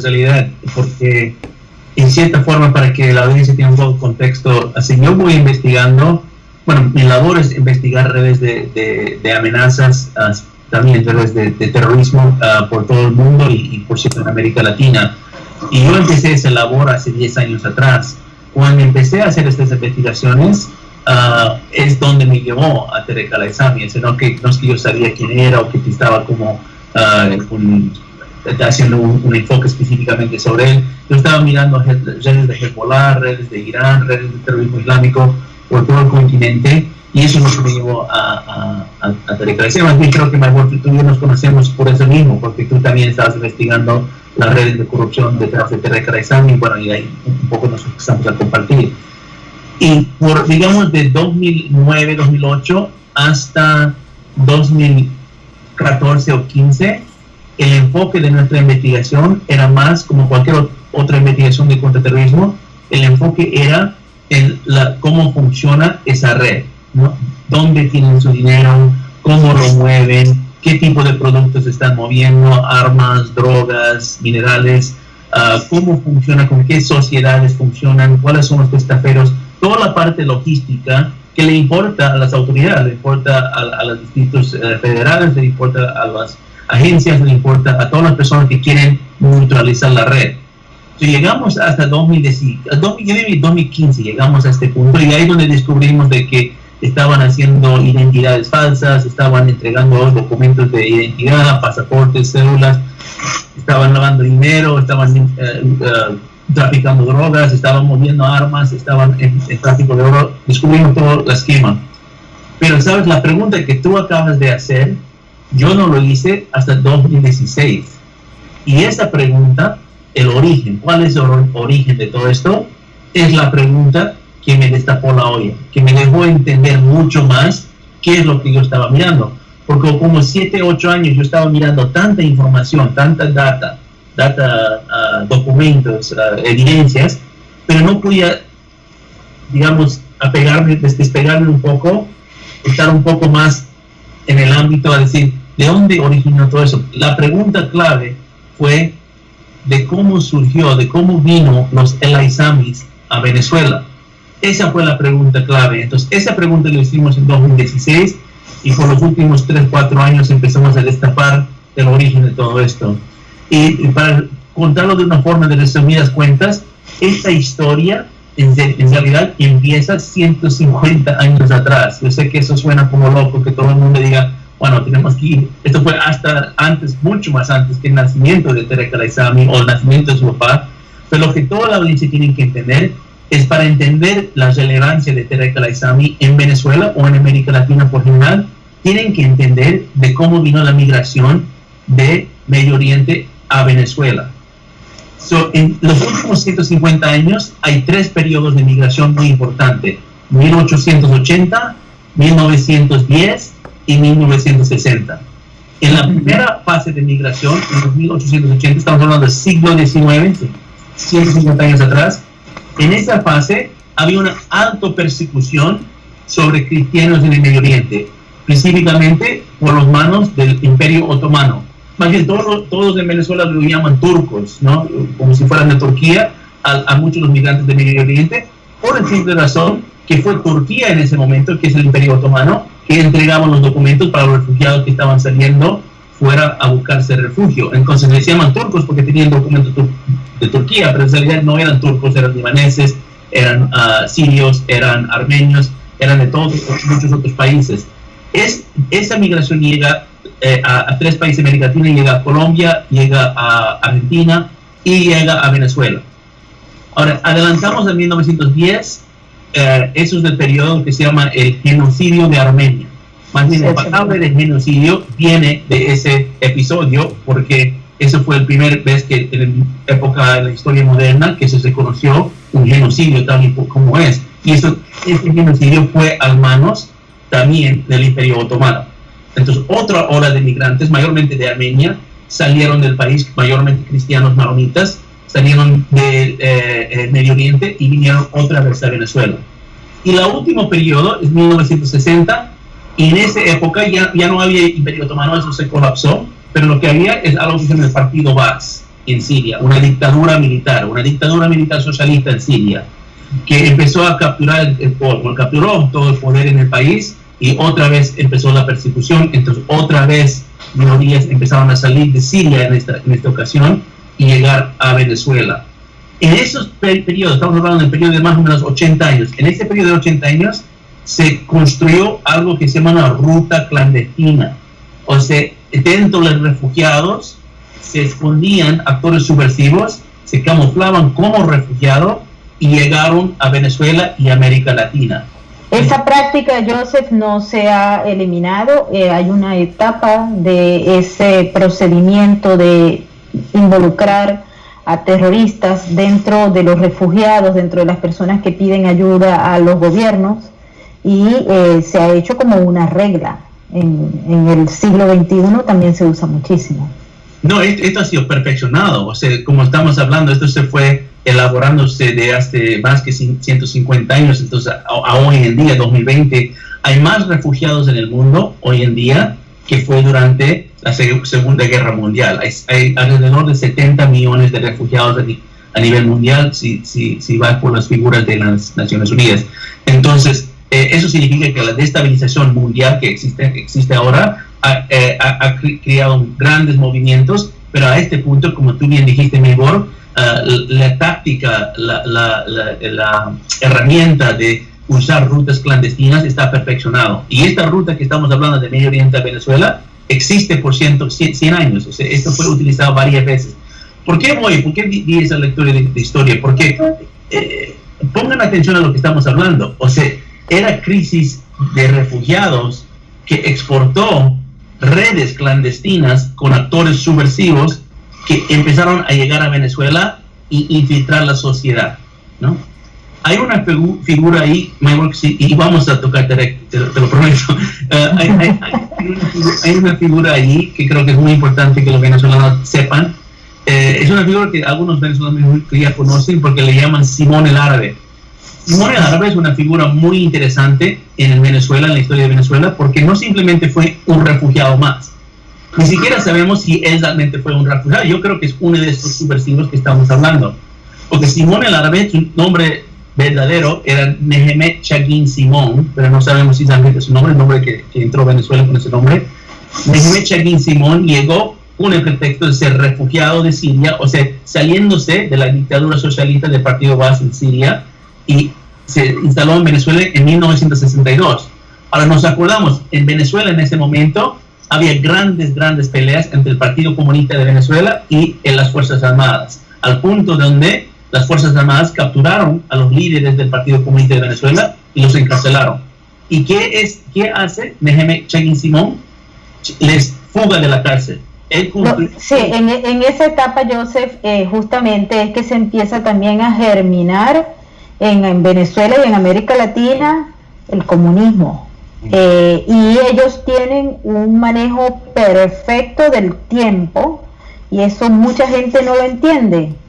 en realidad, porque en cierta forma, para que la audiencia tenga un poco de contexto, así yo voy investigando, bueno, mi labor es investigar redes de amenazas, también redes de terrorismo por todo el mundo y por cierto en América Latina. Y yo empecé esa labor hace 10 años atrás. Cuando empecé a hacer estas investigaciones, es donde me llevó a Tarek al-Aissami. No es que yo sabía quién era o que estaba como haciendo un enfoque específicamente sobre él. Yo estaba mirando redes de Hezbollah, redes de Irán, redes de terrorismo islámico por todo el continente, y eso es lo que me llevó a Tarek al-Aissami. Más bien creo que tú y yo nos conocemos por eso mismo, porque tú también estabas investigando las redes de corrupción detrás de Tarek al-Aissami, bueno, y ahí un poco nos empezamos a compartir. Y por, digamos, de 2009, 2008 hasta 2014 o 15, el enfoque de nuestra investigación era más como cualquier otra investigación de contraterrorismo. El enfoque era en cómo funciona esa red, ¿no? Dónde tienen su dinero, cómo lo mueven, qué tipo de productos están moviendo, armas, drogas, minerales, cómo funciona, con qué sociedades funcionan, cuáles son los testaferros, toda la parte logística que le importa a las autoridades, le importa a los distritos federales, le importa a las agencias, le importa a todas las personas que quieren neutralizar la red. Entonces, llegamos hasta 2015, llegamos a este punto, y ahí es donde descubrimos de que estaban haciendo identidades falsas, estaban entregando documentos de identidad, pasaportes, cédulas, estaban lavando dinero, estaban traficando drogas, estaban moviendo armas, estaban en tráfico de oro. Descubrimos todo el esquema. Pero, ¿sabes? La pregunta que tú acabas de hacer, yo no lo hice hasta 2016. Y esa pregunta, el origen, ¿cuál es el origen de todo esto? Es la pregunta que me destapó la olla, que me dejó entender mucho más qué es lo que yo estaba mirando. Porque como 7, 8 años yo estaba mirando tanta información, tanta data, documentos, evidencias, pero no podía, digamos, despegarme un poco, estar un poco más en el ámbito a decir, ¿de dónde originó todo eso? La pregunta clave fue de cómo surgió, de cómo vino los al-Aissamis a Venezuela. Esa fue la pregunta clave. Entonces, esa pregunta la hicimos en 2016, y por los últimos 3, 4 años empezamos a destapar el origen de todo esto. Y para contarlo de una forma de resumidas cuentas, esta historia en realidad empieza 150 años atrás. Yo sé que eso suena como loco, que todo el mundo diga, bueno, tenemos que ir. Esto fue hasta antes, mucho más antes que el nacimiento de Tarek al-Aissami o el nacimiento de su papá. Pero lo que toda la audiencia tiene que entender es, para entender la relevancia de Tarek al-Aissami en Venezuela o en América Latina por general, tienen que entender de cómo vino la migración de Medio Oriente a Venezuela. En los últimos 150 años hay 3 periodos de migración muy importantes: 1880, 1910 y 1960. En la primera fase de migración, en los 1880, estamos hablando del siglo XIX, 150 años atrás. En esa fase había una alta persecución sobre cristianos en el Medio Oriente, específicamente por las manos del Imperio Otomano. Más bien, todos en Venezuela lo llaman turcos, ¿no? Como si fueran de Turquía, a muchos de los migrantes del Medio Oriente, por la simple razón que fue Turquía en ese momento, que es el Imperio Otomano, que entregaba los documentos para los refugiados que estaban saliendo fuera a buscarse refugio. Entonces les llaman turcos porque tenían documentos de Turquía, pero en realidad no eran turcos, eran libaneses, eran sirios, eran armenios, eran de todos muchos otros países. Esa migración llega a 3 países de América Latina, llega a Colombia, llega a Argentina y llega a Venezuela. Ahora, adelantamos en 1910, eso es del periodo que se llama el genocidio de Armenia. Más bien, la palabra de genocidio viene de ese episodio, porque eso fue la primera vez que en época de la historia moderna que se conoció un genocidio tal y como es. Y ese genocidio fue a manos también del Imperio Otomano. Entonces, otra ola de migrantes, mayormente de Armenia, salieron del país, mayormente cristianos maronitas, salieron del Medio Oriente y vinieron otra vez a Venezuela. Y el último periodo es 1960, y en esa época ya no había Imperio Otomano, eso se colapsó, pero lo que había es algo que se llama el Partido Baaz. en Siria, una dictadura militar socialista en Siria, que empezó a capturar el poder, capturó todo el poder en el país y otra vez empezó la persecución. Entonces otra vez minorías empezaron a salir de Siria en esta ocasión y llegar a Venezuela. En esos periodos, estamos hablando del periodo de más o menos 80 años, en ese periodo de 80 años se construyó algo que se llama una ruta clandestina. O sea, dentro de los refugiados se escondían actores subversivos, se camuflaban como refugiados y llegaron a Venezuela y América Latina. Esa práctica, Joseph, no se ha eliminado. Hay una etapa de ese procedimiento de involucrar a terroristas dentro de los refugiados, dentro de las personas que piden ayuda a los gobiernos, y se ha hecho como una regla. En el siglo XXI también se usa muchísimo. No, esto ha sido perfeccionado. O sea, como estamos hablando, esto se fue elaborándose de hace más que 150 años. Entonces, a hoy en día, 2020, hay más refugiados en el mundo hoy en día que fue durante la Segunda Guerra Mundial. Hay alrededor de 70 millones de refugiados a nivel mundial, si va por las figuras de las Naciones Unidas. Entonces, eso significa que la destabilización mundial que existe ahora ha creado grandes movimientos, pero a este punto, como tú bien dijiste, Mibor, la táctica, la herramienta de usar rutas clandestinas está perfeccionado. Y esta ruta que estamos hablando de Medio Oriente a Venezuela existe por 100 años. O sea, esto fue utilizado varias veces. ¿Por qué di esa lectura de historia? Porque pongan atención a lo que estamos hablando. O sea, era crisis de refugiados que exportó redes clandestinas con actores subversivos que empezaron a llegar a Venezuela e infiltrar la sociedad, ¿no? Hay una figura ahí, y vamos a tocar te lo prometo. Hay una figura ahí que creo que es muy importante que los venezolanos sepan. Es una figura que algunos venezolanos ya conocen porque le llaman Simón el Árabe. Simón el Árabe es una figura muy interesante en Venezuela, en la historia de Venezuela, porque no simplemente fue un refugiado más. Ni siquiera sabemos si él realmente fue un refugiado. Yo creo que es uno de estos subversivos que estamos hablando. Porque Simón el Árabe, su nombre verdadero era Mehmet Chagin Simón, pero no sabemos si realmente es su nombre, el nombre que entró a Venezuela con ese nombre. Mehmet Chagin Simón llegó con el pretexto de ser refugiado de Siria, o sea, saliéndose de la dictadura socialista del Partido Baaz en Siria, y se instaló en Venezuela en 1962. Ahora nos acordamos, en Venezuela en ese momento había grandes peleas entre el Partido Comunista de Venezuela y las Fuerzas Armadas, al punto donde las Fuerzas Armadas capturaron a los líderes del Partido Comunista de Venezuela y los encarcelaron. ¿Y qué hace Mehmet Chagin Simón? Les fuga de la cárcel. Sí, en esa etapa, Joseph, justamente es que se empieza también a germinar en Venezuela y en América Latina el comunismo. Y ellos tienen un manejo perfecto del tiempo, y eso mucha gente no lo entiende.